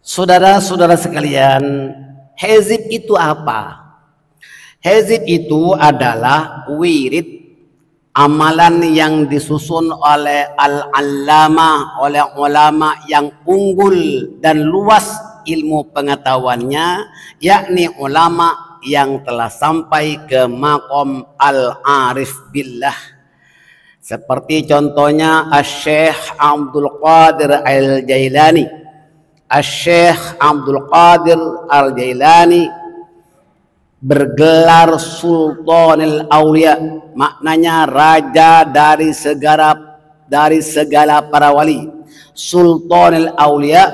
Saudara-saudara sekalian, hizib itu apa? Hizib itu adalah wirid, amalan yang disusun oleh al-allamah, oleh ulama yang unggul dan luas ilmu pengetahuannya, yakni ulama yang telah sampai ke maqam al-arif billah. Seperti contohnya Asy-Syaikh Abdul Qadir Al-Jailani. Asy-Syaikh Abdul Qadir Al-Jailani bergelar Sultanul Aulia, maknanya raja dari segala para wali. Sultanul Aulia,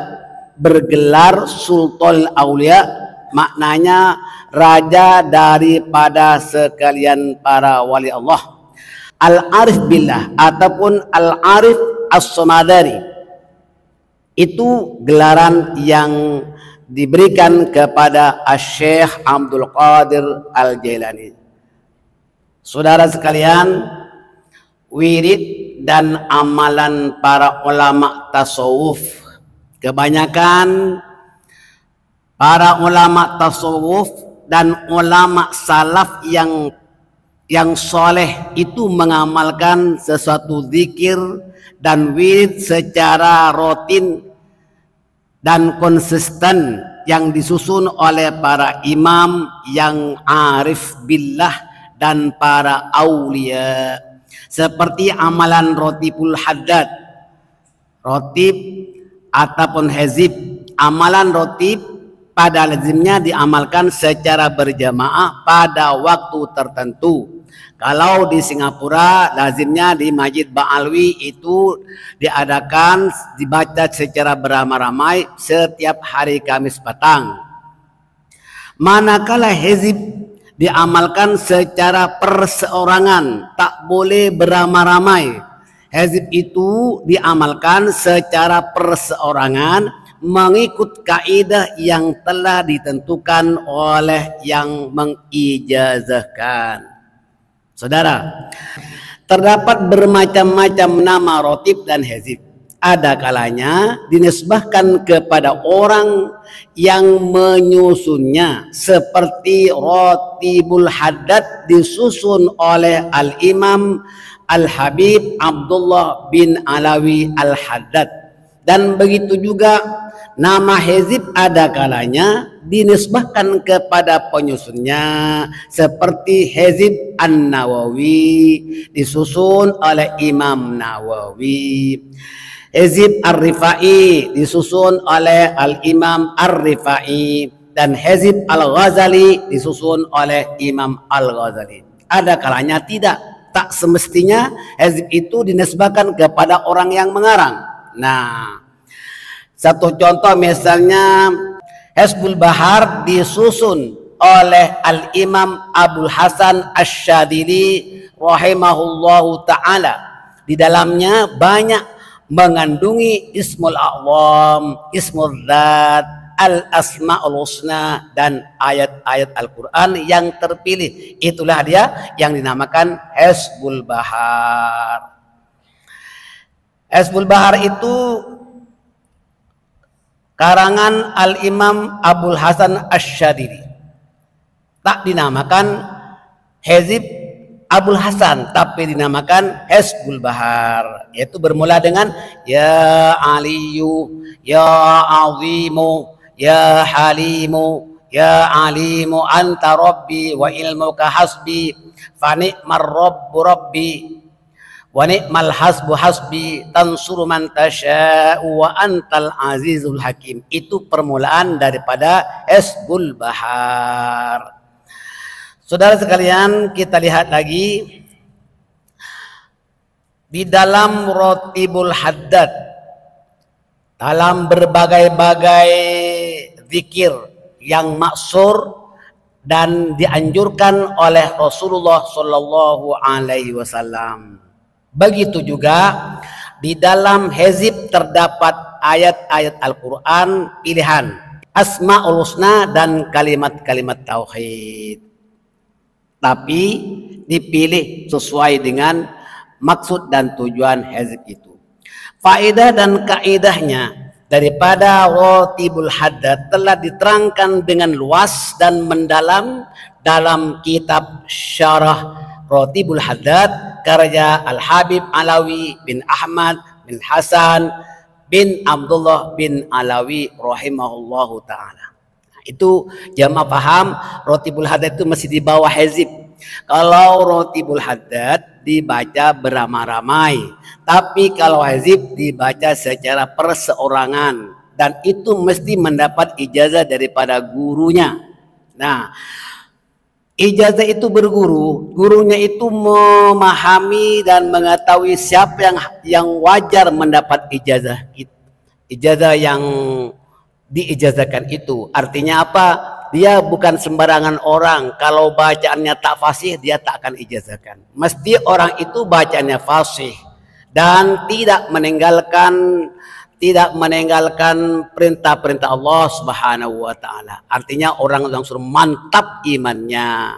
bergelar Sultanul Aulia, maknanya raja daripada sekalian para wali Allah. Al-Arif Billah ataupun Al-Arif As-Samadani itu gelaran yang diberikan kepada Asy-Syaikh Abdul Qadir Al-Jailani. Saudara sekalian, wirid dan amalan para ulama tasawuf, kebanyakan para ulama tasawuf dan ulama salaf yang soleh itu mengamalkan sesuatu zikir dan wirid secara rutin dan konsisten yang disusun oleh para imam yang arif billah dan para aulia, seperti amalan rotibul haddad, rotib ataupun hizib. Amalan rotib pada lazimnya diamalkan secara berjamaah pada waktu tertentu. Kalau di Singapura lazimnya di Masjid Ba'alwi itu diadakan, dibaca secara beramai-ramai setiap hari Kamis petang. Manakala hizib diamalkan secara perseorangan, tak boleh beramai-ramai. Hizib itu diamalkan secara perseorangan mengikut kaidah yang telah ditentukan oleh yang mengijazahkan. Saudara, terdapat bermacam-macam nama rotib dan hizib. Ada kalanya dinisbahkan kepada orang yang menyusunnya, seperti rotibul haddad disusun oleh Al-Imam Al-Habib Abdullah bin Alawi Al-Haddad. Dan begitu juga nama hizib ada kalanya dinisbahkan kepada penyusunnya, seperti hizib An-Nawawi disusun oleh Imam Nawawi, hizib Ar-Rifai disusun oleh Al-Imam Ar-Rifai, dan hizib Al-Ghazali disusun oleh Imam Al-Ghazali. Ada kalanya tidak, tak semestinya hizib itu dinisbahkan kepada orang yang mengarang. Nah, satu contoh misalnya Hizbul Bahar disusun oleh Al-Imam Abul Hasan Asy-Syadzili rahimahullahu ta'ala. Di dalamnya banyak mengandungi Ismul A'zam, Ismul Dzat, Al-Asma'ul Husna, dan ayat-ayat Al-Quran yang terpilih. Itulah dia yang dinamakan Hizbul Bahar. Hizbul Bahar itu karangan Al-Imam Abul Hasan Asy-Syadzili, tak dinamakan hizib Abul Hasan, tapi dinamakan Hizbul Bahar, yaitu bermula dengan Ya Aliyu, Ya Azimu, Ya Halimu, Ya Alimu anta Rabbi wa ilmuka hasbi fa ni'mar Rabbu Rabbi wa ni'mal hasbu hasbi tansuru man tasya'u wa antal azizul hakim. Itu permulaan daripada Hizbul Bahar. Saudara sekalian, kita lihat lagi di dalam rotibul haddad, dalam berbagai-bagai zikir yang maksur dan dianjurkan oleh Rasulullah Shallallahu Alaihi Wasallam. Begitu juga di dalam hizib terdapat ayat-ayat Al-Quran pilihan, Asma'ul Husna dan kalimat-kalimat tauhid. Tapi dipilih sesuai dengan maksud dan tujuan hizib itu. Faedah dan kaidahnya daripada Ratibul Haddad telah diterangkan dengan luas dan mendalam dalam kitab Syarah Ratibul Haddad karya Al-Habib Alawi bin Ahmad bin Hasan bin Abdullah bin Alawi rahimahullahu ta'ala. Itu jamaah paham, Ratibul Haddad itu masih di bawah hizib. Kalau Ratibul Haddad dibaca beramai-ramai, tapi kalau hizib dibaca secara perseorangan, dan itu mesti mendapat ijazah daripada gurunya. Nah, ijazah itu berguru, gurunya itu memahami dan mengetahui siapa yang wajar mendapat ijazah. Ijazah yang diijazahkan itu artinya apa? Dia bukan sembarangan orang. Kalau bacaannya tak fasih, dia tak akan ijazahkan. Mesti orang itu bacaannya fasih dan tidak meninggalkan perintah-perintah Allah Subhanahu wa taala. Artinya orang yang sudah mantap imannya.